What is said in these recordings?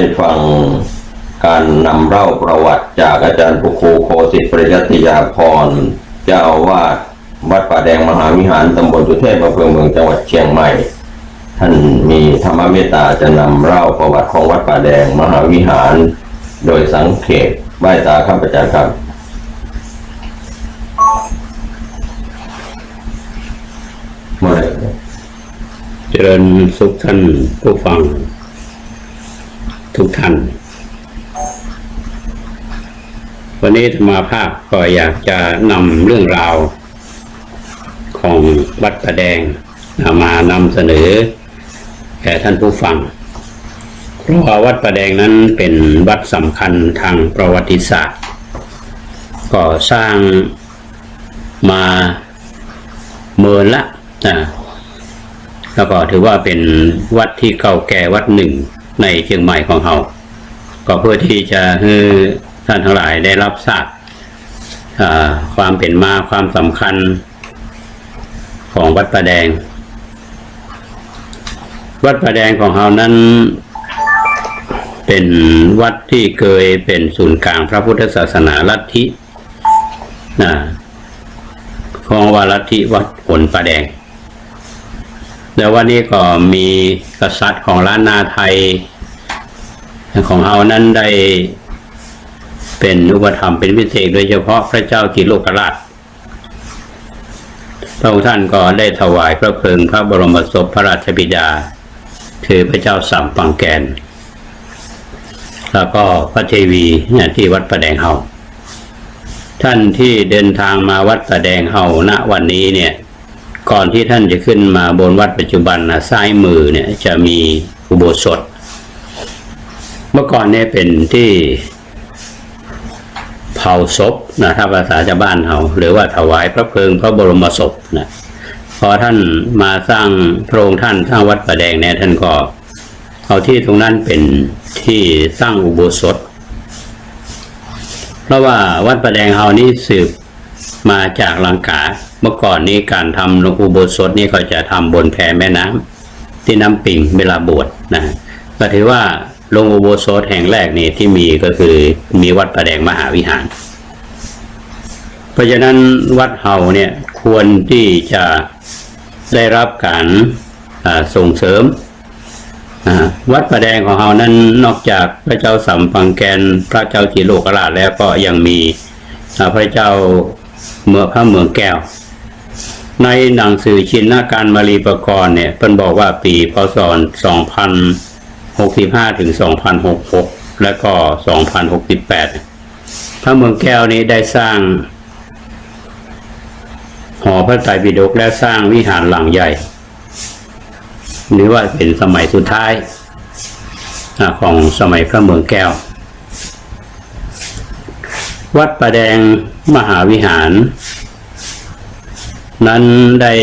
ได้ฟังการนำเล่าประวัติจากอาจารย์พระครูโคสิทธิ์ปริยัติยาภรณ์เจ้าอาวาสวัดป่าแดงมหาวิหารตำบลสุเทพอำเภอเมืองจังหวัดเชียงใหม่ท่านมีธรรมเมตตาจะนำเล่าประวัติของวัดป่าแดงมหาวิหารโดยสังเขปไหว้ตาข้าพเจ้าครับเจริญสุขท่านผู้ฟังทุกท่านวันนี้ธรรมาภาพก็อยากจะนำเรื่องราวของวัดป่าแดงมานำเสนอแก่ท่านผู้ฟังเพราะว่าวัดป่าแดงนั้นเป็นวัดสำคัญทางประวัติศาสตร์ก่อสร้างมาเมินละแล้วก็ถือว่าเป็นวัดที่เก่าแก่วัดหนึ่งในเชียงใหม่ของเราก็เพื่อที่จะให้ท่านทั้งหลายได้รับทราบความเป็นมาความสำคัญของวัดป่าแดงวัดป่าแดงของเรานั้นเป็นวัดที่เคยเป็นศูนย์กลางพระพุทธศาสนาลัทธิของว่าลัทธิวัดผลป่าแดงแล้ววันนี้ก็มีกษัตริย์ของล้านนาไทยของเรานั้นได้เป็นอุปถัมภ์เป็นพิเศษโดยเฉพาะพระเจ้ากิโลกราชพระองค์ท่านก็ได้ถวายพระเพลิงพระบรมศพพระราชบิดาคือพระเจ้าสัมปังแกนแล้วก็พระเทวีที่วัดป่าแดงเฮาท่านที่เดินทางมาวัดป่าแดงเฮาณวันนี้เนี่ยก่อนที่ท่านจะขึ้นมาบนวัดปัจจุบันซ้ายมือเนี่ยจะมีอุโบสถเมื่อก่อนเนี่ยเป็นที่เผาศพถ้าภาษาชาวบ้านเราหรือว่าถวายพระเพลิงพระบรมศพพอท่านมาสร้างพระองค์ท่านสร้างวัดป่าแดงเนี่ยท่านก็เอาที่ตรงนั้นเป็นที่สร้างอุโบสถเพราะว่าวัดป่าแดงเฮานี้สืบมาจากลังกาเมื่อก่อนนี้การทำอุโบสถนี่ก็จะทำบนแพแม่น้ำที่น้ำปิ่งเวลาบวชก็ถือว่าโรงอุโบสถแห่งแรกนี่ที่มีก็คือมีวัดป่าแดงมหาวิหารเพราะฉะนั้นวัดเฮาเนี่ยควรที่จะได้รับการส่งเสริมวัดป่าแดงของเฮานั้นนอกจากพระเจ้าสัมปังแกนพระเจ้ากิโลกราชแล้วก็ยังมีพระเจ้าพระเมืองแก้วในหนังสือชินการมาลีปกรณ์เนี่ยเพิ่นบอกว่าปีพ.ศ. 2065 ถึง 2066 และก็ 2068 พระเมืองแก้วนี้ได้สร้างหอพระไตรปิฎกและสร้างวิหารหลังใหญ่หรือว่าเป็นสมัยสุดท้ายของสมัยพระเมืองแก้ววัดป่าแดงมหาวิหารนั้นได้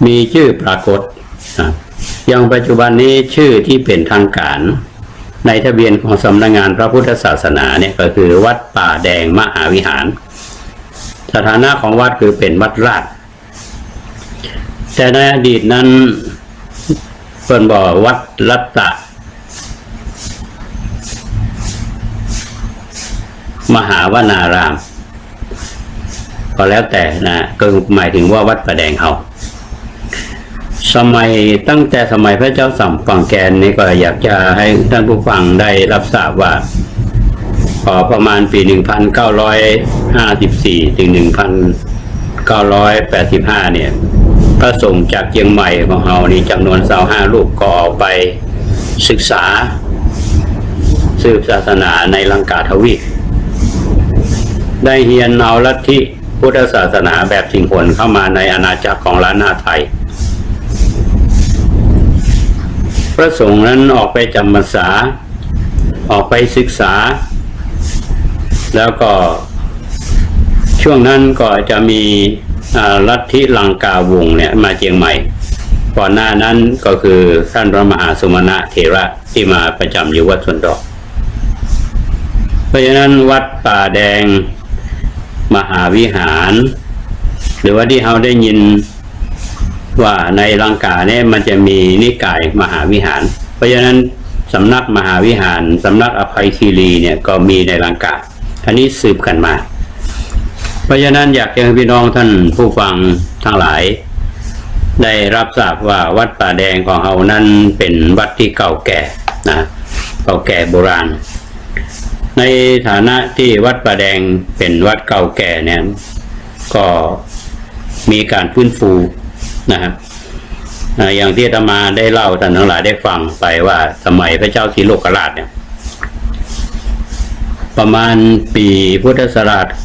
มีชื่อปรากฏอย่างปัจจุบันนี้ชื่อที่เป็นทางการในทะเบียนของสำนักงานพระพุทธศาสนาเนี่ยก็คือวัดป่าแดงมหาวิหารสถานะของวัดคือเป็นวัดราชแต่ในอดีตนั้นเพิ่นบอกวัดรัตตะมหาวนารามก็แล้วแต่ก็หมายถึงว่าวัดป่าแดงเฮาสมัยตั้งแต่สมัยพระเจ้าสัมปังแกนนี่ก็อยากจะให้ท่านผู้ฟังได้รับทราบว่าประมาณปี 1954 ถึง 1985 เนี่ยพระสงฆ์จากเชียงใหม่ของเฮานี่จำนวน25 รูปก็ออกไปศึกษาสืบศาสนาในลังกาทวีปได้เรียนเอาลัทธิพุทธศาสนาแบบสิงหนเข้ามาในอาณาจักรของล้านนาไทยพระสงฆ์นั้นออกไปจำพรรษาออกไปศึกษาแล้วก็ช่วงนั้นก็จะมีลัทธิลังกาวงศ์เนี่ยมาเชียงใหม่ก่อนหน้านั้นก็คือท่านพระมหาสมณะเถระที่มาประจำอยู่วัดสวนดอกเพราะฉะนั้นวัดป่าแดงมหาวิหารหรือว่าที่เราได้ยิน ว่าในลังกาเนี่ยมันจะมีนิกายมหาวิหารเพราะฉะนั้นสำนักมหาวิหารสำนักอภัยคีรีเนี่ยก็มีในลังกาอันนี้สืบกันมาเพราะฉะนั้นอยากให้พี่น้องท่านผู้ฟังทั้งหลายได้รับทราบว่าวัดป่าแดงของเรานั้นเป็นวัดที่เก่าแก่นะเก่าแก่โบราณในฐานะที่วัดป่าแดงเป็นวัดเก่าแก่เนี่ยก็มีการฟื้นฟูนะครับอย่างที่อาตมาได้เล่าท่านทั้งหลายได้ฟังไปว่าสมัยพระเจ้าศรีโลกราชเนี่ยประมาณปีพุทธศักราช1994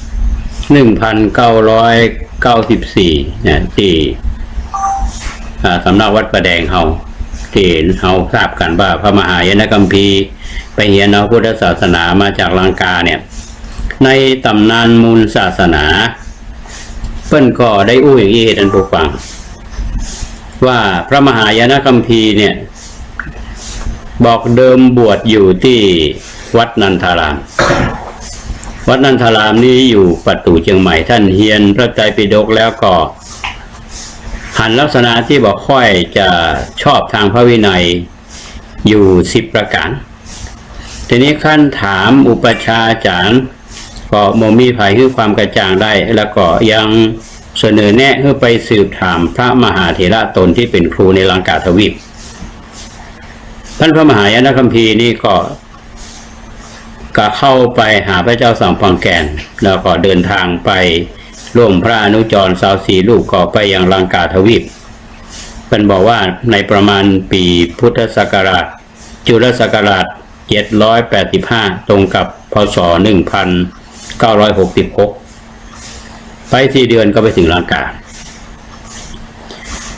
เนี่ยที่สำนักวัดป่าแดงเราที่เราทราบกันว่าพระมหายานคัมภีร์ไปเรียนเอาพุทธศาสนามาจากลังกาเนี่ยในตำนานมูลศาสนาเพิ่นก็ได้อู้อย่างนี้ท่านผู้ฟังว่าพระมหายานคัมภีร์เนี่ยบอกเดิมบวชอยู่ที่วัดนันทารามวัดนันทารามนี้อยู่ปัตตุเชียงใหม่ท่านเรียนพระไตรปิฎกแล้วก็หันลักษณะที่บอกค่อยจะชอบทางพระวินัยอยู่10ประการทีนี้ขั้นถามอุปชาจารย์ก็โมมีภัยคือความกระจ่างได้แล้วก็ยังเสนอแนะให้ไปสืบถามพระมหาเถระตนที่เป็นครูในลังกาทวีปท่านพระมหายานคัมภีร์นี่ก็เข้าไปหาพระเจ้าสัมพังแกนแล้วก็เดินทางไปร่วมพระอนุจร24 ลูกก็ไปยังลังกาทวีปเป็นบอกว่าในประมาณปีพุทธศักราชจุลศักราช785ตรงกับพ.ศ. 1966ไป4 เดือนก็ไปถึงลังกา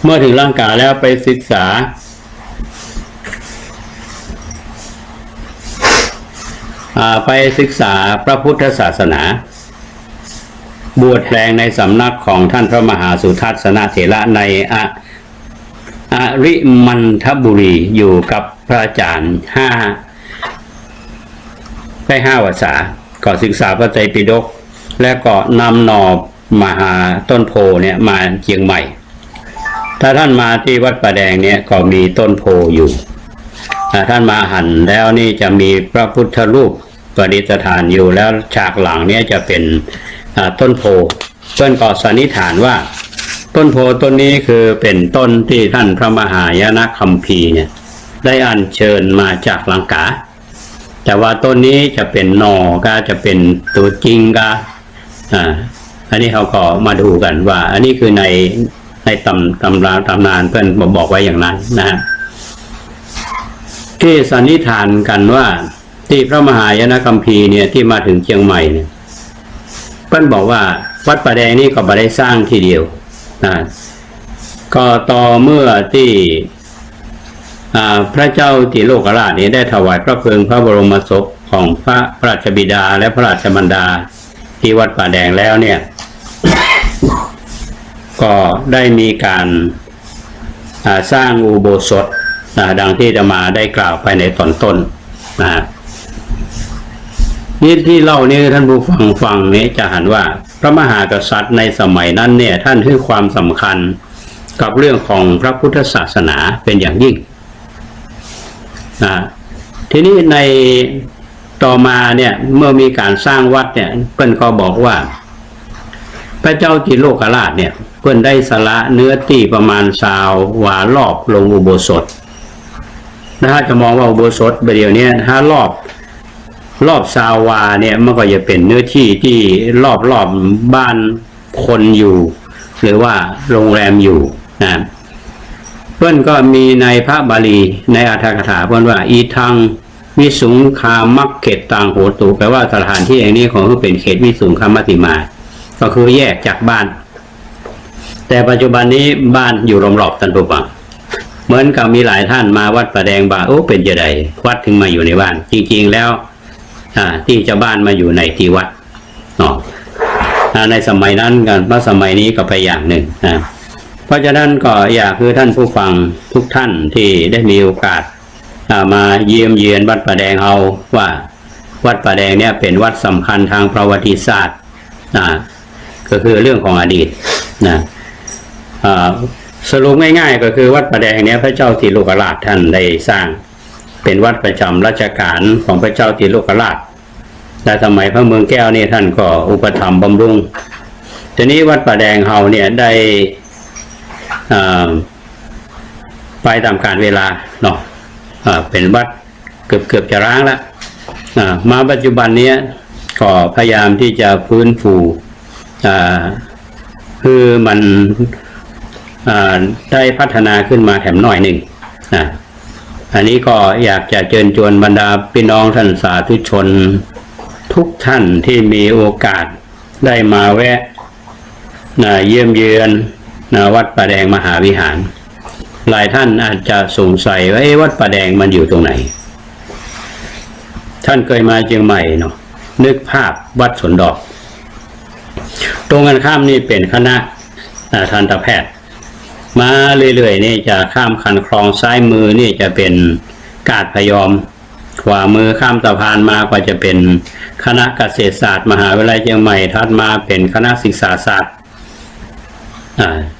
เมื่อถึงลังกาแล้วไปศึกษาพระพุทธศาสนาบวชแปลงในสำนักของท่านพระมหาสุทัศนเถระในอริมันทบุรีอยู่กับพระอาจารย์5 พรรษาก็ศึกษาพระไตรปิฎกและก็นำหน่อมหาต้นโพเนี่ยมาเชียงใหม่ถ้าท่านมาที่วัดป่าแดงเนี่ยก็มีต้นโพอยู่ท่านมาหันแล้วนี่จะมีพระพุทธรูปประดิษฐานอยู่แล้วฉากหลังเนี่ยจะเป็นต้นโพเพื่อนก็สันนิษฐานว่าต้นโพต้นนี้คือเป็นต้นที่ท่านพระมหายานคัมภีร์เนี่ยได้อัญเชิญมาจากลังกาแต่ว่าต้นนี้จะเป็นหน่อก็จะเป็นตัวจริงก็อันนี้เขาก็มาดูกันว่าอันนี้คือในตำนานเพื่อนบอกไว้อย่างนั้นนะที่สันนิษฐานกันว่าที่พระมหายานคัมภีร์เนี่ยที่มาถึงเชียงใหม่เนี่ยเพื่อนบอกว่าวัดป่าแดงนี่ก็ไม่ได้สร้างทีเดียวนะก็ต่อเมื่อที่พระเจ้าติโลกราชนี้ได้ถวายพระเพลิงพระบรมศพของพระราชบิดาและพระราชมารดาที่วัดป่าแดงแล้วเนี่ย ก็ได้มีการสร้างอุโบสถดังที่จะมาได้กล่าวไปในตอนต้นนี่ที่เล่านี่ท่านผู้ฟังนี้จะเห็นว่าพระมหากษัตริย์ในสมัยนั้นเนี่ยท่านให้ความสำคัญกับเรื่องของพระพุทธศาสนาเป็นอย่างยิ่งทีนี้ในต่อมาเนี่ยเมื่อมีการสร้างวัดเนี่ยเพิ่นก็บอกว่าพระเจ้าติโลกราชเนี่ยเพิ่นได้สละเนื้อที่ประมาณ20 วารอบลงอุโบสถถ้าจะมองว่าอุโบสถเดี๋ยวนี้ถ้ารอบ20 วาเนี่ยมันก็จะเป็นเนื้อที่ที่รอบบ้านคนอยู่หรือว่าโรงแรมอยู่นะเพื่อนก็มีในพระบาลีในอรรถกถาเพื่อนว่าอีทังวิสุงคามักเขตตังโหตุแปลว่าสถานที่แห่งนี้ของเขาเป็นเขตวิสุงคามัติมาก็คือแยกจากบ้านแต่ปัจจุบันนี้บ้านอยู่รอบๆท่านผู้ฟังเหมือนกับมีหลายท่านมาวัดป่าแดงบ่าโอ้เป็นจะไดวัดถึงมาอยู่ในบ้านจริงๆแล้วที่เจ้าบ้านมาอยู่ในที่วัดในสมัยนั้นกันเพราะสมัยนี้ก็ไปอย่างหนึ่งเพราะฉะนั้นก็อยากคือท่านผู้ฟังทุกท่านที่ได้มีโอกาสมาเยี่ยมเยียนวัดป่าแดงเอาว่าวัดป่าแดงเนี่ยเป็นวัดสำคัญทางประวัติศาสตร์ก็คือเรื่องของอดีตนะ สรุปง่ายๆก็คือวัดประแดงเนี่ยพระเจ้าติโลกราชท่านได้สร้างเป็นวัดประจำราชการของพระเจ้าติโลกราชและสมัยพระเมืองแก้วนี่ท่านก็อุปถัมภ์บำรุงทีนี้วัดประแดงเฮาเนี่ยได้ไปตามกาลเวลาเนาะเป็นวัดเกือบจะร้างแล้วมาปัจจุบันนี้ก็พยายามที่จะฟื้นฟูคือมันได้พัฒนาขึ้นมาแถมหน่อยหนึ่งอันนี้ก็อยากจะเชิญชวนบรรดาพี่น้องท่านสาธุชนทุกท่านที่มีโอกาสได้มาแวะเยี่ยมเยือนวัดประแดงมหาวิหารหลายท่านอาจจะสงสัยว่าวัดประแดงมันอยู่ตรงไหนท่านเคยมาเชียงใหม่เนาะนึกภาพวัดสวนดอกตรงกันข้ามนี่เป็นคณะทันตแพทย์มาเรื่อยๆนี่จะข้ามคันคลองซ้ายมือนี่จะเป็นกาดพยอมขวามือข้ามสะพานมาก็จะเป็นคณะเกษตรศาสตร์มหาวิทยาลัยเชียงใหม่ถัดมาเป็นคณะศึกษาศาสตร์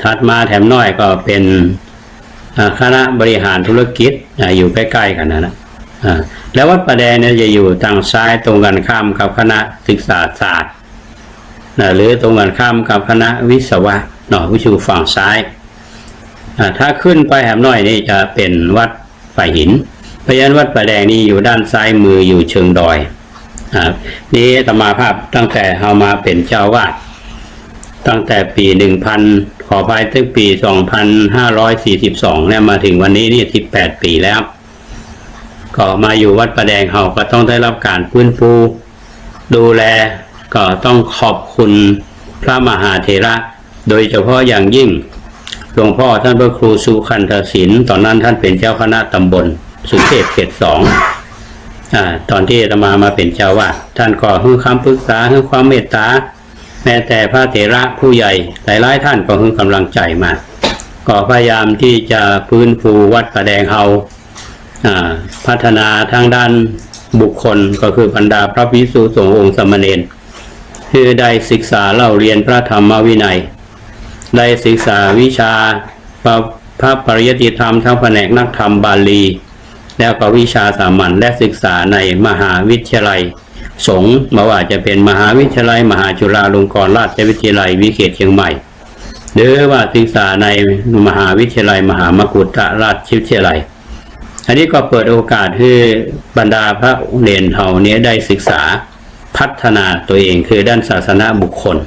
ถัดมาแถมน้อยก็เป็นคณะบริหารธุรกิจอยู่ใกล้ๆกันนะแล้ววัดประแดงเนี่ยจะอยู่ทางซ้ายตรงกันข้ามกับคณะศึกษาศาสตร์หรือตรงกันข้ามกับคณะวิศวะวิชูฝั่งซ้ายถ้าขึ้นไปแถมน้อยนี่จะเป็นวัดฝ่ายหินเพราะฉะนั้นวัดประแดงนี่อยู่ด้านซ้ายมืออยู่เชิงดอยนี่อาตมาภาพตั้งแต่เอามาเป็นเจ้าวาดตั้งแต่ปี1000ขอภายถึงปี2542เนี่ยมาถึงวันนี้นี่18ปีแล้วก็มาอยู่วัดประแดงเราก็ต้องได้รับการฟื้นฟูดูแลก็ต้องขอบคุณพระมหาเถระโดยเฉพาะอย่างยิ่งหลวงพ่อท่านพระครูสุขันธศิลป์ตอนนั้นท่านเป็นเจ้าคณะตำบลสุเทพเขต2ตอนที่อาตมาเป็นเจ้าวาดท่านก็ให้คำปรึกษาให้ความเมตตาแม้แต่พระเถระผู้ใหญ่หลายๆท่านก็ให้กำลังใจมาก็พยายามที่จะฟื้นฟูวัดประแดงเฮาพัฒนาทางด้านบุคคลก็คือบรรดาพระภิกษุสงฆ์องค์สามเณรคือได้ศึกษาเล่าเรียนพระธรรมวินัยได้ศึกษาวิชาพระปริยัติธรรมทั้งแผนกนักธรรมบาลีแล้วก็วิชาสามัญและศึกษาในมหาวิทยาลัยสงฆ์ไม่ว่าจะเป็นมหาวิทยาลัยมหาจุฬาลงกรณราชวิทยาลัยวิเศษเชียงใหม่หรือว่าศึกษาในมหาวิทยาลัยมหามกุฏราชวิทยาลัยอันนี้ก็เปิดโอกาสให้บรรดาพระเนรเฮานี้ได้ศึกษาพัฒนาตัวเองคือด้านศาสนาบุคคล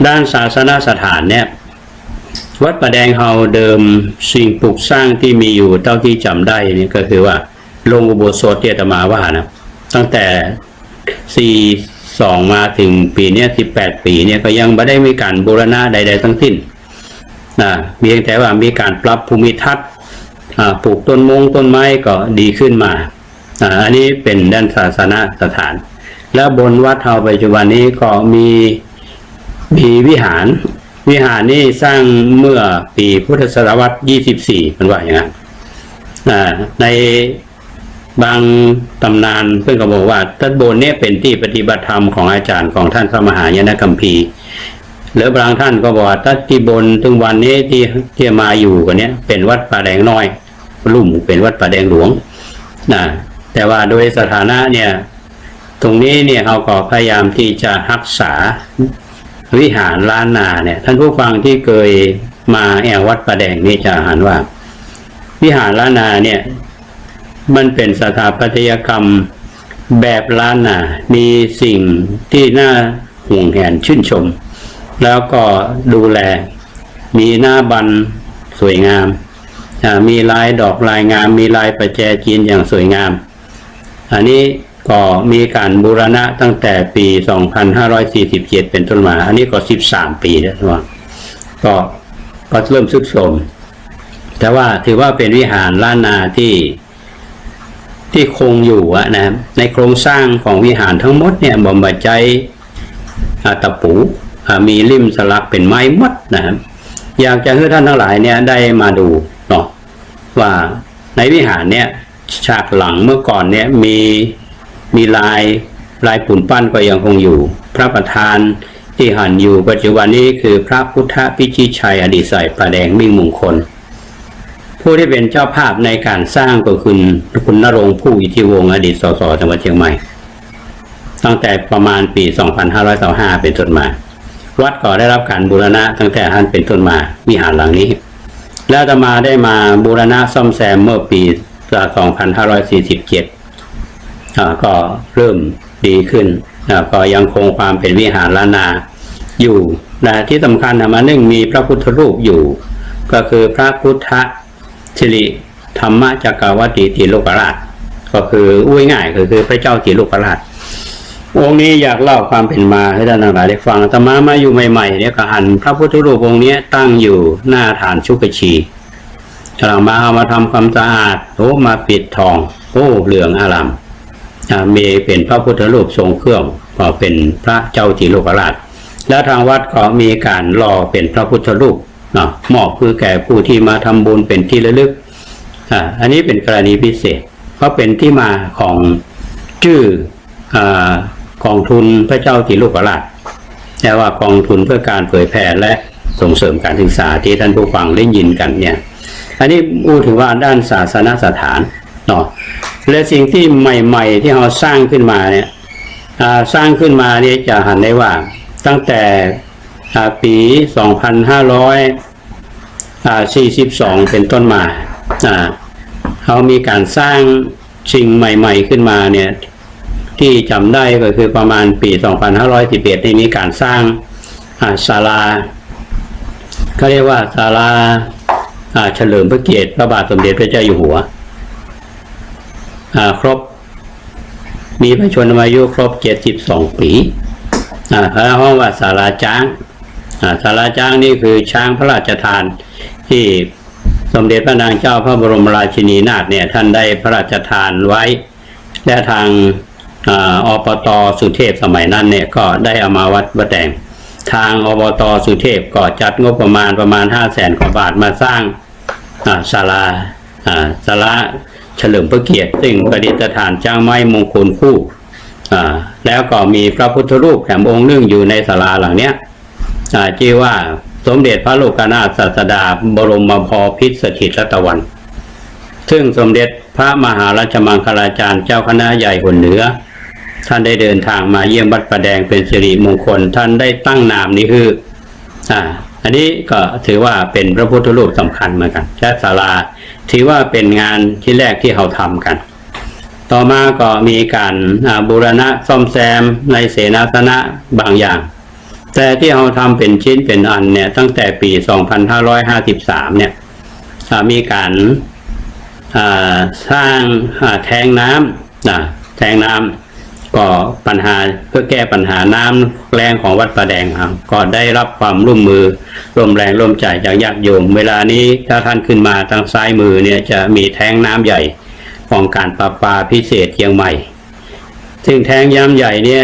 ด้านศาสนสถานเนี่ยวัดประแดงเฮาเดิมสิ่งปลูกสร้างที่มีอยู่เท่าที่จำได้นี่ก็คือว่าโรงอุโบสถที่อาตมาว่านะตั้งแต่42มาถึงปีนี้18ปีเนี่ยก็ยังไม่ได้มีการบูรณะใดๆทั้งสิ้นเพียงแต่ว่ามีการปรับภูมิทัศน์ปลูกต้นไม้ก็ดีขึ้นมาอันนี้เป็นด้านศาสนสถานแล้วบนวัดเฮาปัจจุบันนี้ก็มีวิหารนี้สร้างเมื่อปีพุทธศตวรรษ24เป็นว่าอย่างนั้นในบางตำนานเพื่อนก็บอกว่าต้นโบนนี้เป็นที่ปฏิบัติธรรมของอาจารย์ของท่านพระมหายนคัมภีร์หรือบางท่านก็บอกว่าตัดที่บนถึงวันนี้ที่มาอยู่กันเนี้ยเป็นวัดป่าแดงน้อยลุ่มเป็นวัดป่าแดงหลวงแต่ว่าโดยสถานะเนี่ยตรงนี้เนี่ยเขาก็พยายามที่จะรักษาวิหารล้านนาเนี่ยท่านผู้ฟังที่เคยมาแอววัดป่าแดงนี่จะเห็นว่าวิหารล้านนาเนี่ยมันเป็นสถาปัตยกรรมแบบล้านนามีสิ่งที่น่าห่วงแหนชื่นชมแล้วก็ดูแลมีหน้าบันสวยงามมีลายดอกลายงามมีลายประแจจีนอย่างสวยงามอันนี้ก็มีการบูรณะตั้งแต่ปี2547เป็นต้นมาอันนี้ก็13ปีแล้วก็เริ่มทรุดโทรมแต่ว่าถือว่าเป็นวิหารล้านนาที่คงอยู่นะในโครงสร้างของวิหารทั้งหมดเนี่ยบ่มาใจตะปูมีริมสลักเป็นไม้มดนะครับอยากจะให้ท่านทั้งหลายเนี่ยได้มาดูเนาะว่าในวิหารเนี่ยฉากหลังเมื่อก่อนเนี่ยมีลายปูนปั้นก็ยังคงอยู่พระประธาน ที่หันอยู่ปัจจุบันนี้คือพระพุทธพิชิตชัยอดีตสายป่าแดงมิ่งมงคลผู้ที่เป็นเจ้าภาพในการสร้างก็คือคุณณรงค์ผู้อิทธิวงศ์อดีตสสจังหวัดเชียงใหม่ตั้งแต่ประมาณปี 2525 เป็นต้นมาวัดก็ได้รับการบูรณะตั้งแต่ท่านเป็นต้นมาวิหารหลังนี้แล้วอาตมาได้มาบูรณะซ่อมแซมเมื่อปี 2547 ก็เริ่มดีขึ้นก็ยังคงความเป็นวิหารล้านนาอยู่และที่สำคัญมาหนึ่งมีพระพุทธรูปอยู่ก็คือพระพุทธสิริธรรมจักรวรรดิติโลกราชก็คือง่ายๆก็คือพระเจ้าติโลกราชองค์นี้อยากเล่าความเป็นมาให้ท่านทั้งหลายได้ฟังอาตมาอยู่ใหม่ๆเนี่ยก็หันพระพุทธรูปองค์นี้ตั้งอยู่หน้าฐานชุกชีกำลังมาเอามาทำความสะอาดมาปิดทองเหลืองอารามมีเป็นพระพุทธรูปทรงเครื่องก็เป็นพระเจ้าติโลกราชแล้วทางวัดก็มีการรอเป็นพระพุทธรูปมอบคือแก่ผู้ที่มาทำบุญเป็นที่ระลึกอันนี้เป็นกรณีพิเศษเพราะเป็นที่มาของชื่อกองทุนพระเจ้าติโลกราชแต่ว่ากองทุนเพื่อการเผยแพร่และส่งเสริมการศึกษาที่ท่านผู้ฟังได้ยินกันเนี่ยอันนี้พูดถึงว่าด้านศาสนสถานเนาะและสิ่งที่ใหม่ๆที่เราสร้างขึ้นมาเนี่ยสร้างขึ้นมาเนี่ยจะเห็นได้ว่าตั้งแต่ปี2542เป็นต้นมาเขามีการสร้างสิ่งใหม่ๆขึ้นมาเนี่ยที่จำได้ก็คือประมาณปี2511ที่มีการสร้างศาลาเขาเรียกว่าศาลาเฉลิมพระเกียรติพระบาทสมเด็จพระเจ้าอยู่หัวครบมีพระชนมายุครบ72 ปีพระห้องว่าศาลาช้างศาลาช้างนี่คือช้างพระราชทานที่สมเด็จพระนางเจ้าพระบรมราชินีนาถเนี่ยท่านได้พระราชทานไว้และทางอบต.สุเทพสมัยนั้นเนี่ยก็ได้เอามาวัดประแดงทางอบต.สุเทพก็จัดงบประมาณ500,000 กว่าบาทมาสร้างศาลาเฉลิมพระเกียรติซึ่งประดิษฐานช้างไม้มงคลคู่แล้วก็มีพระพุทธรูปแถมองค์นึงอยู่ในศาลาหลังเนี้ยชื่อว่าสมเด็จพระโลกนาถศาสดาบรมบพิตรสถิตรัตวันซึ่งสมเด็จพระมหาราชมังคลาจารย์เจ้าคณะใหญ่หนเหนือท่านได้เดินทางมาเยี่ยมวัดประแดงเป็นสิริมงคลท่านได้ตั้งนามนี้คืออันนี้ก็ถือว่าเป็นพระพุทธรูปสำคัญเหมือนกันและศาลาถือว่าเป็นงานที่แรกที่เราทำกันต่อมาก็มีการบูรณะซ่อมแซมในเสนาสนะบางอย่างแต่ที่เราทำเป็นชิ้นเป็นอันเนี่ยตั้งแต่ปี2553เนี่ยมีการสร้างแทงน้ำแทงน้ำก็ปัญหาเพื่อแก้ปัญหาน้ำแรงของวัดประแดงครับก็ได้รับความร่วมมือร่วมแรงร่วมใจจากญาติโยมเวลานี้ถ้าท่านขึ้นมาทางซ้ายมือเนี่ยจะมีแทงน้ำใหญ่ของการประปาพิเศษเชียงใหม่ซึ่งแทงน้ำใหญ่เนี่ย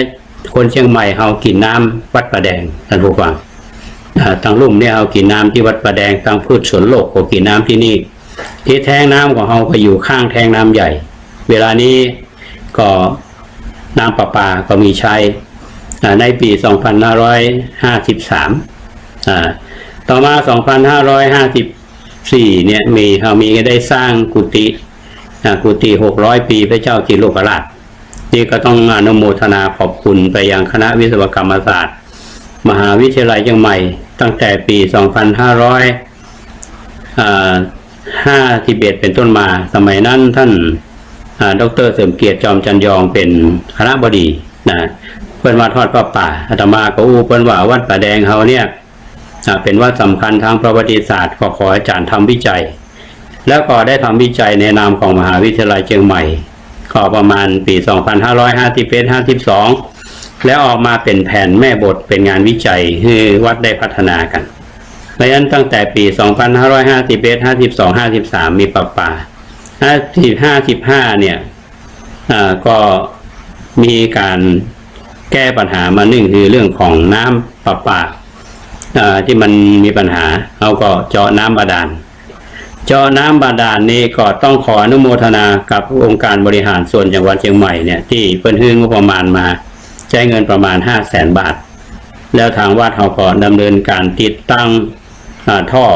คนเชียงใหม่เขากินน้ำวัดประแดงท่านผู้ฟังทางลุ่มเนี่ยเขากินน้ำที่วัดประแดงทางพืชสวนโลกก็กินน้ำที่นี่ที่แทงน้ำของเขาก็อยู่ข้างแทงน้ำใหญ่เวลานี้ก็น้ำประปาก็มีใช้ในปี2553ต่อมา2554เนี่ยมีได้สร้างกุฏิ600 ปีพระเจ้าติโลกราชนี่ก็ต้องอนุโมทนาขอบคุณไปยังคณะวิศวกรรมศาสตร์มหาวิทยาลัยเชียงใหม่ตั้งแต่ปี2551เป็นต้นมาสมัยนั้นท่านดร.เสริมเกียรติจอมจันยองเป็นคณบดีเพิ่นว่าทอดพระป่าอาตมาก็เพิ่นว่าวัดประแดงเฮาเนี่ยเป็นวัดสำคัญทางประวัติศาสตร์ขออาจารย์ทำวิจัยแล้วก็ได้ทำวิจัยในนามของมหาวิทยาลัยเชียงใหม่ก็ประมาณปี2551-52แล้วออกมาเป็นแผนแม่บทเป็นงานวิจัยให้วัดได้พัฒนากันดังนั้นตั้งแต่ปี2551-52-53มีประปา55เนี่ยก็มีการแก้ปัญหามาหนึ่งคือเรื่องของน้ำประปาที่มันมีปัญหาเราก็เจาะน้ำบาดาลนี้ก็ต้องขออนุโมทนากับองค์การบริหารส่วนจังหวัดเชียงใหม่เนี่ยที่เพิ่นให้งบประมาณมาใช้เงินประมาณ500,000 บาท แล้วทางวัดเขาก็ดำเนินการติดตั้งท่อ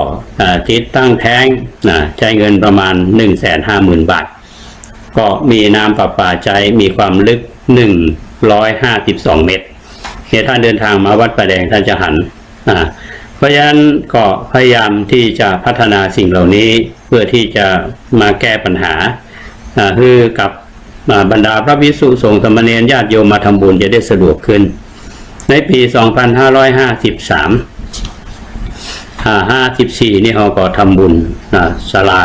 ติดตั้งแท้งใช้เงินประมาณ 150,000 บาทก็มีน้ำประปาใช้มีความลึก152 เมตรท่านเดินทางมาวัดป่าแดงท่านจะหันเพราะฉะนั้นก็พยายามที่จะพัฒนาสิ่งเหล่านี้เพื่อที่จะมาแก้ปัญหาคือกับบรรดาพระภิกษุสงฆ์สามเณรญาติโยมมาทำบุญจะได้สะดวกขึ้นในปี 2554 นี่เขาก็ทำบุญศาลา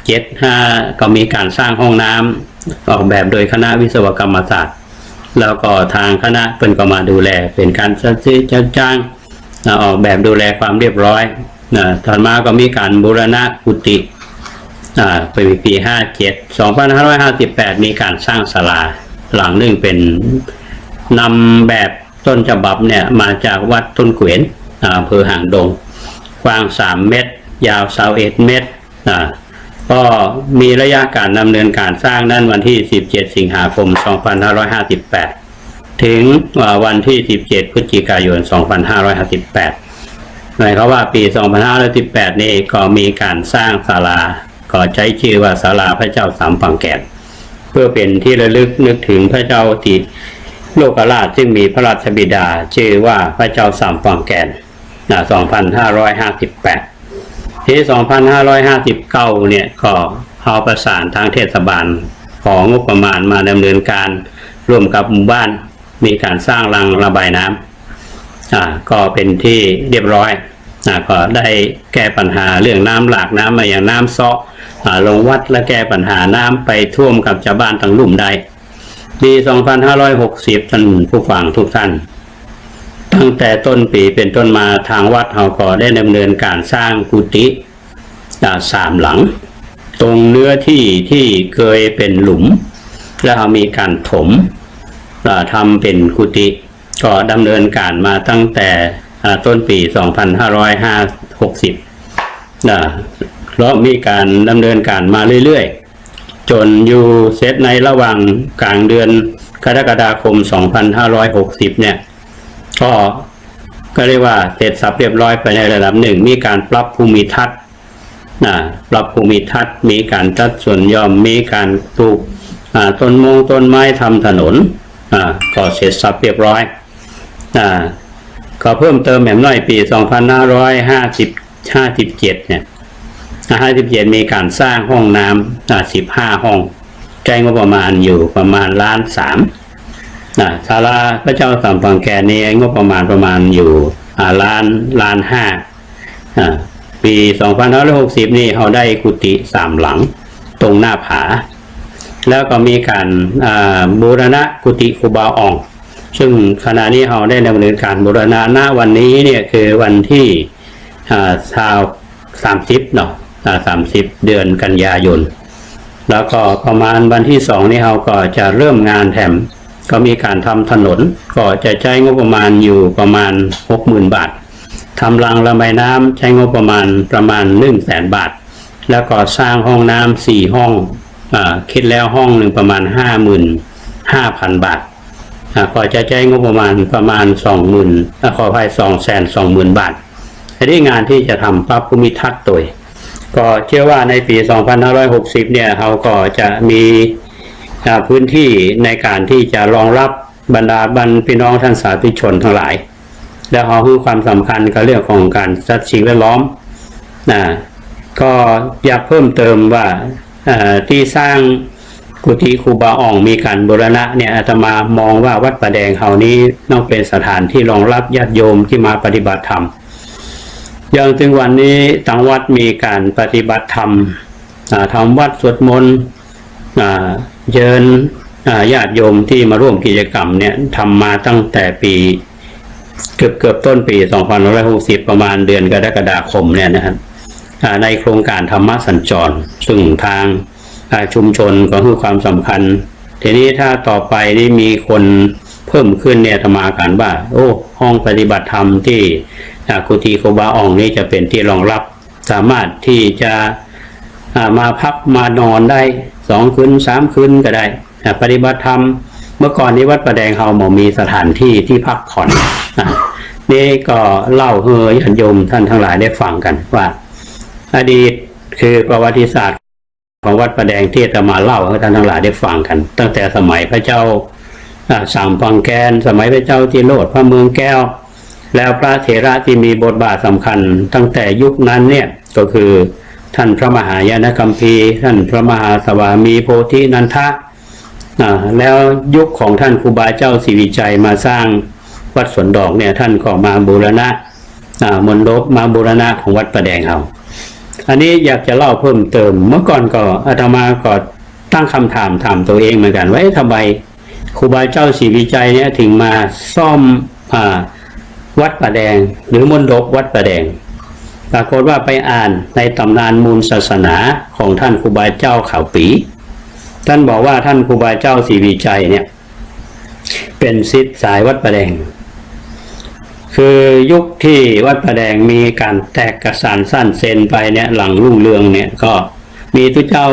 57ก็มีการสร้างห้องน้ำออกแบบโดยคณะวิศวกรรมศาสตร์แล้วก็ทางคณะเป็นก็มาดูแลเป็นการซื้อจ้างออกแบบดูแลความเรียบร้อยถัดมาก็มีการบูรณะกุฏิไปปี 2558 มีการสร้างศาลาหลังหนึ่งเป็นนำแบบต้นฉบับเนี่ยมาจากวัดต้นเกวียนอำเภอหางดงกว้าง3 เมตรยาว21 เมตรก็มีระยะการดำเนินการสร้างนั้นวันที่17 สิงหาคม 2558 ถึงวันที่17 พฤศจิกายน 2558 หมายความว่าปี 2518 นี้ก็มีการสร้างศาลาก็ใช้ชื่อว่าศาลาพระเจ้าสามฝั่งแก่นเพื่อเป็นที่ระลึกนึกถึงพระเจ้าติโลกราชซึ่งมีพระราชบิดาชื่อว่าพระเจ้าสามฝั่งแก่น2558 ที่ 2559 เนี่ยก็เอาประสานทางเทศบาลของงบประมาณมาดำเนินการร่วมกับหมู่บ้านมีการสร้างรางระบายน้ำก็เป็นที่เรียบร้อยก็ได้แก้ปัญหาเรื่องน้ำหลากน้ำมาอย่างน้ำเซาะลงวัดและแก้ปัญหาน้ำไปท่วมกับชาวบ้านทั้งลุ่มใดปี 2560 ท่านผู้ฟังทุกท่านตั้งแต่ต้นปีเป็นต้นมาทางวัดเราก็ได้ดำเนินการสร้างกุฏิ3 หลังตรงเนื้อที่เคยเป็นหลุมแล้วมีการถมทำเป็นกุฏิก็ดำเนินการมาตั้งแต่ต้นปี 2560แล้วมีการดำเนินการมาเรื่อยๆจนอยู่เสร็จในระหว่างกลางเดือนกรกฎาคม 2560 เนี่ยก็เรียกว่าเสร็จสับเรียบร้อยไปในระดับหนึ่งมีการปรับภูมิทัศน์ปรับภูมิทัศน์มีการจัดสวนหย่อมมีการปลูกต้นไม้ทำถนนก็เสร็จสับเรียบร้อยก็เพิ่มเติมแบบน้อยปี 2557 เนี่ย57มีการสร้างห้องน้ำ15 ห้องใช้งบประมาณอยู่ประมาณ1.3 ล้านศาลาพระเจ้าสามฝั่งแก่นนี้งบประมาณอยู่ล้าน 5ปี 2560 นี่เขาได้กุฏิ3 หลังตรงหน้าผาแล้วก็มีการบูรณะกุฏิครูบาอ่องซึ่งขณะนี้เราได้ดำเนินการบูรณะณวันนี้เนี่ยคือวันที่30 เนาะ30 เดือนกันยายนแล้วก็ประมาณวันที่2นี่เราก็จะเริ่มงานแถมก็มีการทำถนนก็จะใช้งบประมาณอยู่ประมาณ 60,000 บาททำรางระบายน้ำใช้งบประมาณ100,000 บาทแล้วก็สร้างห้องน้ำ4 ห้องคิดแล้วห้องหนึ่งประมาณ 55,000 บาทก็จะใช้งบประมาณ 20,000 ขออภัย 220,000 บาททีนี้งานที่จะทำปรับภูมิทัศน์ตัวก็เชื่อว่าในปี 2560 เนี่ยเขาก็จะมีพื้นที่ในการที่จะรองรับบรรดาพี่น้องท่านสาธุชนทั้งหลายและเขาให้ความสำคัญกับเรื่องของการจัดสิ่งแวดล้อมก็อยากเพิ่มเติมว่าที่สร้างกุฏิครูบาอ่องมีการบูรณะเนี่ยอาตมามองว่าวัดป่าแดงเขานี้ต้องเป็นสถานที่รองรับญาติโยมที่มาปฏิบัติธรรมอย่างถึงวันนี้ทางวัดมีการปฏิบัติธรรมทำวัดสวดมนต์เชิญญาติโยมที่มาร่วมกิจกรรมเนี่ยทำมาตั้งแต่ปีเกือบต้นปี 2560 ประมาณเดือนกรกฎาคมเนี่ยนะครับในโครงการธรรมสัญจรซึ่งทางชุมชนก็ให้ความสำคัญทีนี้ถ้าต่อไปนี่มีคนเพิ่มขึ้นเนี่ยธรรมาการว่าห้องปฏิบัติธรรมที่กุฏิครูบาอ่องนี้จะเป็นที่รองรับสามารถที่จะมาพักมานอนได้2 คืน 3 คืนก็ได้ปฏิบัติธรรม เมื่อก่อนนี้วัดประแดงเฮาหมอมีสถานที่ที่พักผ่อนนี่ก็เล่าให้ญาติโยมท่านทั้งหลายได้ฟังกันว่าอดีตคือประวัติศาสตร์ของวัดประแดงที่จะมาเล่าให้ท่านทั้งหลายได้ฟังกันตั้งแต่สมัยพระเจ้าสามพังแกนสมัยพระเจ้าจิโรธพระเมืองแก้วแล้วพระเถระที่มีบทบาทสำคัญตั้งแต่ยุคนั้นเนี่ยก็คือท่านพระมหายานคัมภีร์ท่านพระมหาสวามีโพธินันทะแล้วยุคของท่านครูบาเจ้าศรีวิชัยมาสร้างวัดสวนดอกเนี่ยท่านก็มาบูรณะมณฑปมาบูรณะของวัดประแดงเฮาอันนี้อยากจะเล่าเพิ่มเติมเมื่อก่อนก็อาตมาก็ตั้งคำถามตัวเองเหมือนกันว่าทำไมครูบาเจ้าศรีวิชัยเนี่ยถึงมาซ่อมวัดประแดงหรือมณฑปวัดประแดงปรากฏว่าไปอ่านในตำนานมูลศาสนาของท่านครูบาเจ้าเขาปีท่านบอกว่าท่านครูบาเจ้าศรีวิชัยเนี่ยเป็นศิษย์สายวัดประแดงคือยุคที่วัดประแดงมีการแตกกระสานสั้นเซนไปเนี่ยหลังรุ่งเรืองเนี่ยก็มีทุกเจ้า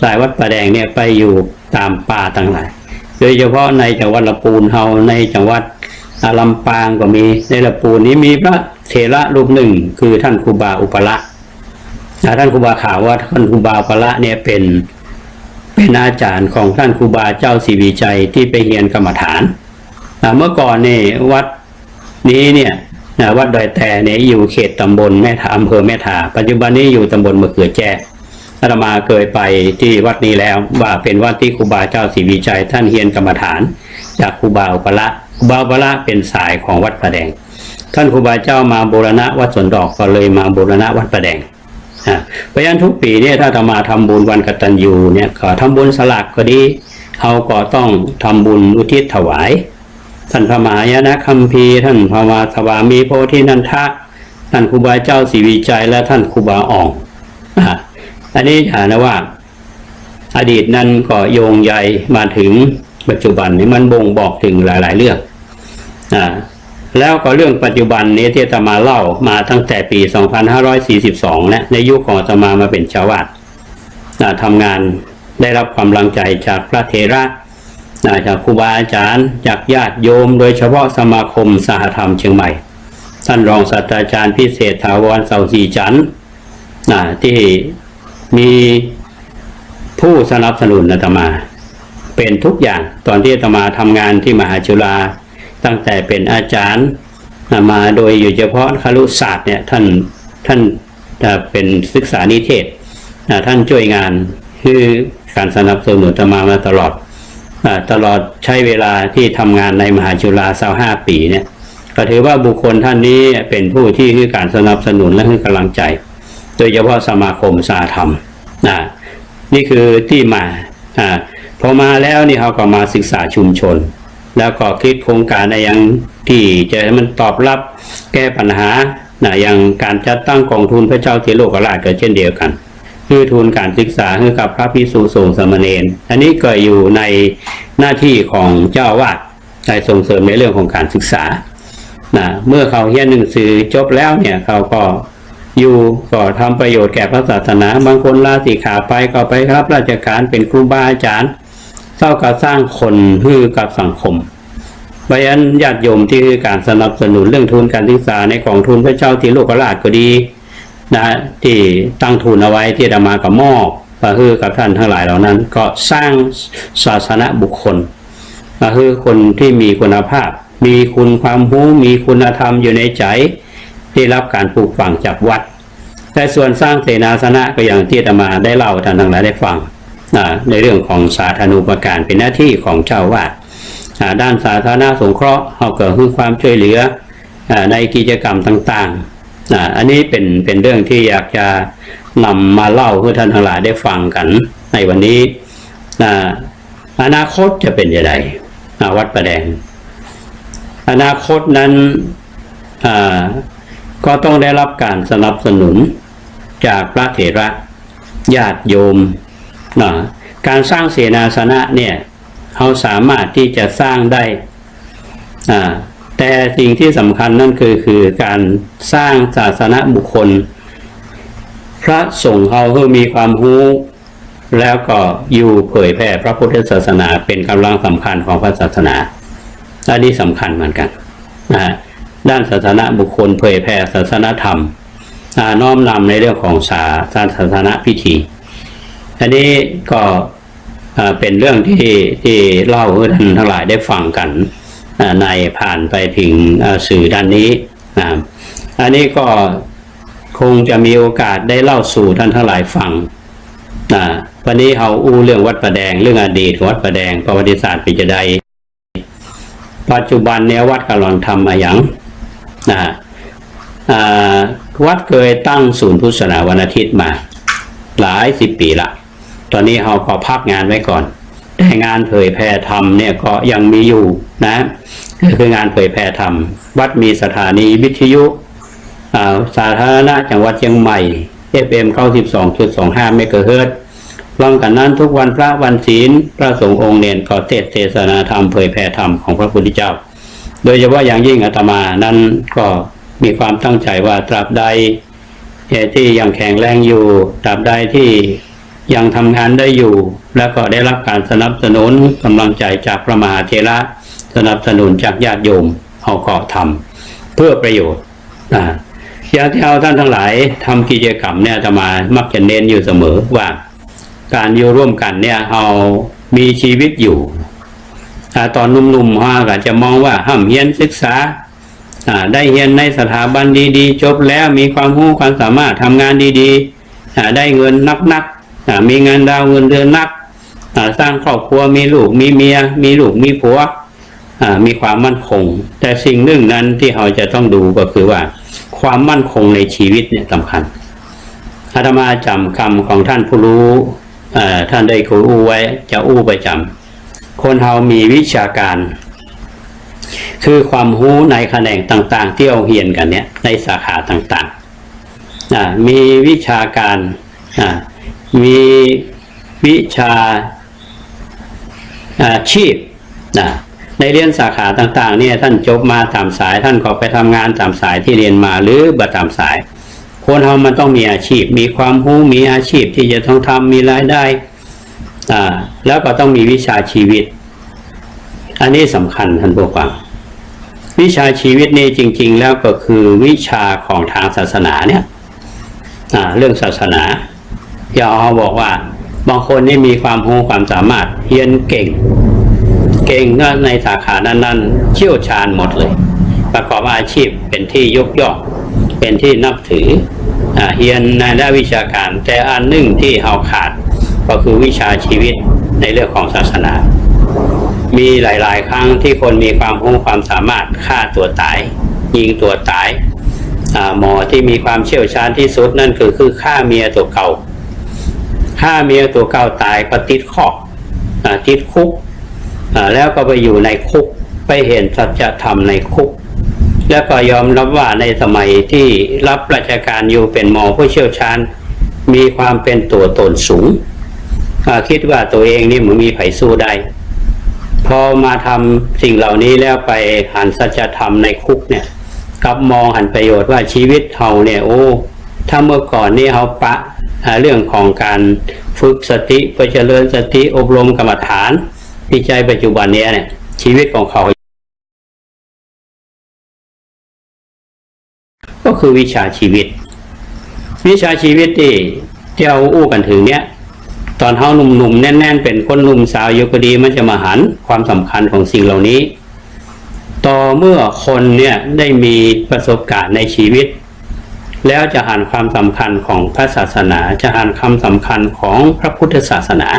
สายวัดประแดงเนี่ยไปอยู่ตามป่าต่างๆโดยเฉพาะในจังหวัดลำพูนเฮาในจังหวัดลำปางก็มีในลำพูนนี้มีพระเถระรูปหนึ่งคือท่านครูบาอุปละท่านครูบาข่าวว่าท่านครูบาอุปละเนี่ยเป็นอาจารย์ของท่านครูบาเจ้าศรีวิชัยที่ไปเรียนกรรมฐานเมื่อก่อนนี่วัดนี้เนี่ยวัดดอยแต่เนี่ยอยู่เขตตำบลแม่ทาอำเภอแม่ทาปัจจุบันนี้อยู่ตำบลมะเขือแจ้อาตมาเคยไปที่วัดนี้แล้วว่าเป็นวัดที่ครูบาเจ้าศรีวิชัยท่านเรียนกรรมฐานจากครูบาอุปละครูบาอุปละเป็นสายของวัดประแดงท่านครูบาเจ้ามาบูรณะวัดสวนดอกก็เลยมาบูรณะวัดประแดงเพราะฉะนั้นทุกปีเนี่ยถ้าจะมาทำบุญวันกตัญญูเนี่ยก็ทำบุญสลากก็ดีเขาก็ต้องทำบุญอุทิศถวายท่านพระมหายานคัมภีร์ท่านพระมหาสวามีโพธินันทะท่านครูบาเจ้าศรีวิชัยและท่านครูบาอ่องอันนี้ฐานะว่าอดีตนั้นก็โยงใยมาถึงปัจจุบันนี้มันบ่งบอกถึงหลายๆเรื่องแล้วก็เรื่องปัจจุบันนี้ที่อาตมาเล่ามาตั้งแต่ปี 2542 นะในยุคของอาตมาเป็นเจ้าวาดทำงานได้รับกำลังใจจากพระเถระจากครูบาอาจารย์จากญาติโยมโดยเฉพาะสมาคมสหธรรมเชียงใหม่ท่านรองศาสตราจารย์พิเศษถาวรเสาสีจันทร์ที่มีผู้สนับสนุนอาตมาเป็นทุกอย่างตอนที่อาตมาทำงานที่มหาจุฬาตั้งแต่เป็นอาจารย์มาโดยอยู่เฉพาะครุศาสตร์เนี่ยท่านเป็นศึกษานิเทศท่านช่วยงานคือการสนับสนุนอาตมาตลอดใช้เวลาที่ทำงานในมหาจุฬา25 ปีเนี่ยก็ถือว่าบุคคลท่านนี้เป็นผู้ที่ให้การสนับสนุนและให้กำลังใจโดยเฉพาะสมาคมสหธรรมนี่คือที่มาพอมาแล้วนี่เขาก็มาศึกษาชุมชนแล้วก็คิดโครงการอย่างที่จะให้มันตอบรับแก้ปัญหาอย่างการจัดตั้งกองทุนพระเจ้าเทโลกราชก็เช่นเดียวกันคือทุนการศึกษาให้กับพระภิกษุสงฆ์สามเณรอันนี้ก็อยู่ในหน้าที่ของเจ้าอาวาสได้ส่งเสริมในเรื่องของการศึกษาเมื่อเขาเรียนหนังสือจบแล้วเนี่ยเขาก็อยู่ก็ทำประโยชน์แก่พระศาสนาบางคนลาสิกขาไปก็ไปรับราชการเป็นครูบาอาจารย์เท่ากับสร้างคนให้กับสังคมเพราะฉะนั้นญาติโยมที่การสนับสนุนเรื่องทุนการศึกษาในกองทุนพระเจ้าเทโลกราชก็ดีที่ตั้งทุนเอาไว้ที่อาตมากับมอบคือกับท่านทั้งหลายเหล่านั้นก็สร้างศาสนบุคคลคือคนที่มีคุณภาพมีคุณความรู้มีคุณธรรมอยู่ในใจได้รับการปลูกฝังจากวัดแต่ส่วนสร้างเสนาสนะก็อย่างที่อาตมาได้เล่าท่านทั้งหลายได้ฟังในเรื่องของสาธารณูปการเป็นหน้าที่ของเจ้าวาดด้านสาธารณสงเคราะห์เขาเกิดขึ้นความช่วยเหลือในกิจกรรมต่างๆอันนี้เป็นเรื่องที่อยากจะนำมาเล่าให้ท่านทั้งหลายได้ฟังกันในวันนี้อนาคตจะเป็นอย่างไรวัดประแดงอนาคตนั้นก็ต้องได้รับการสนับสนุนจากพระเถระญาติโยมการสร้างเสนาสนะเนี่ยเขาสามารถที่จะสร้างได้แต่สิ่งที่สำคัญนั่นคือการสร้างศาสนบุคคลพระสงฆ์เขามีความรู้ แล้วก็อยู่เผยแพร่พระพุทธศาสนาเป็นกำลังสำคัญของพระศาสนาอันนี้สำคัญเหมือนกันนะด้านศาสนาบุคคลเผยแพร่ศาสนธรรมน้อมนำในเรื่องของศาสนาพิธีอันนี้ก็เป็นเรื่องที่เล่าให้ท่านทั้งหลายได้ฟังกันในผ่านไปถึงสื่อด้านนี้นะอันนี้ก็คงจะมีโอกาสได้เล่าสู่ท่านทั้งหลายฟังวันนี้เราอู้เรื่องวัดประแดงเรื่องอดีตของวัดประแดงประวัติศาสตร์เป็นจะได้ปัจจุบันเนี้ยวัดกำลังทำมาอย่างวัดเคยตั้งศูนย์พุทธศาสนาวันอาทิตย์มาหลายสิบปีละตอนนี้เราก็พักงานไว้ก่อนแต่งานเผยแพร่ธรรมเนี่ยก็ยังมีอยู่นะคืองานเผยแพร่ธรรมวัดมีสถานีวิทยุสาธารณะจังหวัดเชียงใหม่ FM 92.25 เมกะเฮิรตซ์รวมกันนั้นทุกวันพระวันศีลพระสงฆ์องค์เนรก็เทศนาธรรมเผยแพร่ธรรมของพระพุทธเจ้าโดยเฉพาะอย่างยิ่งอาตมานั้นก็มีความตั้งใจว่าตราบใดที่ยังแข็งแรงอยู่ตราบใดที่ยังทำงานได้อยู่แล้วก็ได้รับการสนับสนุนกำลังใจจากพระมหาเถระสนับสนุนจากญาติโยมเอาก็ทำเพื่อประโยชน์อย่างที่ท่านทั้งหลายทำกิจกรรมเนี่ยอาตมามักจะเน้นอยู่เสมอว่าการอยู่ร่วมกันเนี่ยเรามีชีวิตอยู่ตอนหนุ่มๆก็จะมองว่าห้ามเรียนศึกษาได้เรียนในสถาบันดีๆจบแล้วมีความรู้ความสามารถทำงานดีๆได้เงินนักมีงานดาวเงินเดือนนักสร้างครอบครัวมีลูกมีเมียมีลูกมีผัวมีความมั่นคงแต่สิ่งหนึ่งนั้นที่เราจะต้องดูก็คือว่าความมั่นคงในชีวิตเนี่ยสำคัญอาตมาจำคำของท่านผู้รู้ท่านได้เคยอู้ไว้จะอู้ประจำคนเรามีวิชาการคือความรู้ในแขนงต่างๆที่เราเรียนกันเนี่ยในสาขาต่างๆมีวิชาการมีวิชาชีพในเรียนสาขาต่างๆเนี่ยท่านจบมาตามสายท่านก็ไปทำงานตามสายที่เรียนมาหรือบัตามสายคนเรามันต้องมีอาชีพมีความรู้มีอาชีพที่จะต้องทำมีรายได้แล้วก็ต้องมีวิชาชีวิตอันนี้สำคัญท่านผู้ฟังวิชาชีวิตนี่จริงๆแล้วก็คือวิชาของทางศาสนาเนี่ยเรื่องศาสนาอย่าเอาบอกว่าบางคนนี่มีความรู้ความสามารถเรียนเก่งก็ในสาขานั้นๆเชี่ยวชาญหมดเลยประกอบอาชีพเป็นที่ยกย่องเป็นที่นับถือเรียนในด้านวิชาการแต่อันหนึ่งที่เราขาดก็คือวิชาชีวิตในเรื่องของศาสนามีหลายๆครั้งที่คนมีความรู้ความสามารถฆ่าตัวตายยิงตัวตายหมอที่มีความเชี่ยวชาญที่สุดนั่นคือฆ่าเมียตัวเก่าตายก็ติดติดคุกแล้วก็ไปอยู่ในคุกไปเห็นสัจธรรมในคุกแล้วก็ยอมรับว่าในสมัยที่รับราชการอยู่เป็นหมอผู้เชี่ยวชาญมีความเป็นตัวตนสูงคิดว่าตัวเองนี่มันมีไผสู้ได้พอมาทำสิ่งเหล่านี้แล้วไปหันสัจธรรมในคุกเนี่ยกับมองหันประโยชน์ว่าชีวิตเฮาเนี่ยถ้าเมื่อก่อนนี่เฮาปะเรื่องของการฝึกสติเพื่อเจริญสติอบรมกรรมฐานที่ใจปัจจุบันนี้เนี่ยชีวิตของเขาก็คือวิชาชีวิตที่เราอู้กันถึงเนี้ยตอนเฮาหนุ่มๆแน่นๆเป็นคนหนุ่มสาวอยู่ก็ดีมันจะมาหันความสำคัญของสิ่งเหล่านี้ต่อเมื่อคนเนี่ยได้มีประสบการณ์ในชีวิตแล้วจะหันความสำคัญของพระศาสนาจะหันคำสำคัญของพระพุทธศาสนา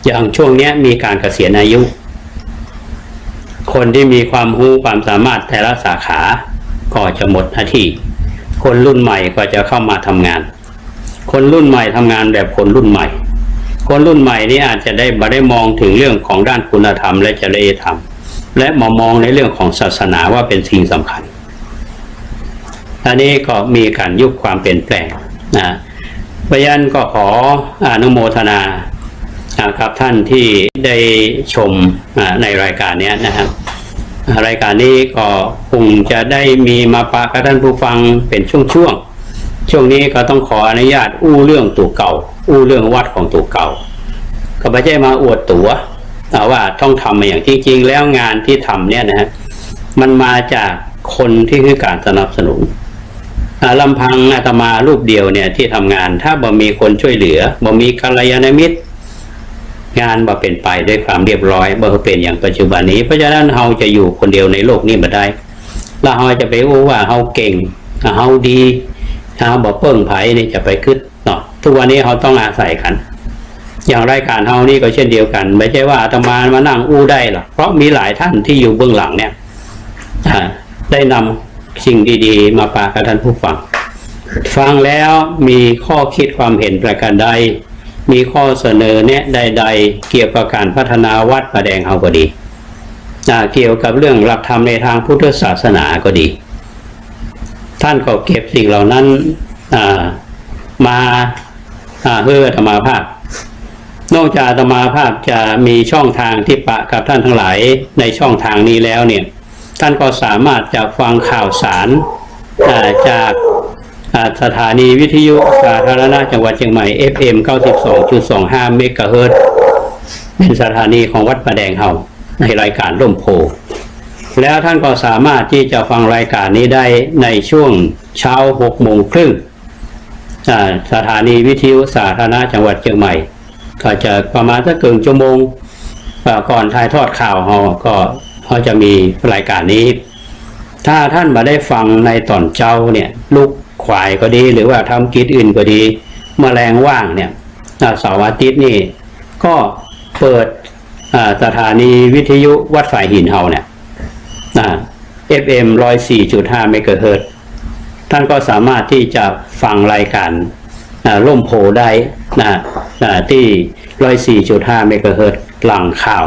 อย่างช่วงนี้มีการเกษียณอายุคนที่มีความรู้ความสามารถแต่ละสาขาก็จะหมดหน้าที่คนรุ่นใหม่ก็จะเข้ามาทำงานคนรุ่นใหม่ทำงานแบบคนรุ่นใหม่นี่อาจจะได้มองถึงเรื่องของด้านคุณธรรมและจริยธรรมและมองในเรื่องของศาสนาว่าเป็นสิ่งสำคัญอันนี้ก็มีการยุคความเปลี่ยนแปลงเพราะฉะนั้นก็ขออนุโมทนากับท่านที่ได้ชมในรายการนี้นะครับรายการนี้ก็คงจะได้มีมาฝากกับท่านผู้ฟังเป็นช่วงๆ ช่วงนี้ก็ต้องขออนุญาตอู้เรื่องตัวเก่า อู้เรื่องวัดของตัวเก่าก็ไม่ใช่มาอวดตัวว่าต้องทำมาอย่างที่จริงแล้วงานที่ทำเนี่ยนะฮะมันมาจากคนที่คือการสนับสนุนลำพังอาตมารูปเดียวเนี่ยที่ทำงานถ้าบ่มีคนช่วยเหลือบ่มีกัลยาณมิตรงานบ่เป็นไปด้วยความเรียบร้อยบ่เป็นอย่างปัจจุบันนี้เพราะฉะนั้นเราจะอยู่คนเดียวในโลกนี้บ่ได้แล้วเราจะไปอู้ว่าเราเก่งเราดีเราบ่เปิ้งไผนี่จะไปขึ้นเนาะทุกวันนี้เราต้องอาศัยกันอย่างรายการเรานี่ก็เช่นเดียวกันไม่ใช่ว่าอาตมามานั่งอู้ได้หรอกเพราะมีหลายท่านที่อยู่เบื้องหลังเนี่ยได้นำสิ่งดีๆมาฝากกับท่านผู้ฟังฟังแล้วมีข้อคิดความเห็นประการใดมีข้อเสนอแนะใดๆเกี่ยวกับการพัฒนาวัดป่าแดงเฮาก็ดีเกี่ยวกับเรื่องหลักธรรมในทางพุทธศาสนาก็ดีท่านก็เก็บสิ่งเหล่านั้นมาเพื่ออาตมาภาพนอกจากอาตมาภาพจะมีช่องทางที่ปะกับท่านทั้งหลายในช่องทางนี้แล้วเนี่ยท่านก็สามารถจะฟังข่าวสารจากสถานีวิทยุสาธารณะจังหวัดเชียงใหม่ FM 92.25 เมกะเฮิรตซ์เป็นสถานีของวัดป่าแดงเฮาในรายการร่มโพแล้วท่านก็สามารถที่จะฟังรายการนี้ได้ในช่วงเช้า 6:30 น.สถานีวิทยุสาธารณะจังหวัดเชียงใหม่ก็จะประมาณสักครึ่งชั่วโมงก่อนถ่ายทอดข่าวเขาจะมีรายการนี้ถ้าท่านมาได้ฟังในตอนเช้าเนี่ยลูกควายก็ดีหรือว่าทำกิจอื่นก็ดีแมลงว่างเนี่ยเสาร์อาทิตย์นี่ก็เปิดสถานีวิทยุวัดฝ่ายหินเฮาเนี่ยFM 104.5 เมกะเฮิรตซ์ท่านก็สามารถที่จะฟังรายการร่มโพได้ที่ 104.5 เมกะเฮิรตซ์หลังข่าว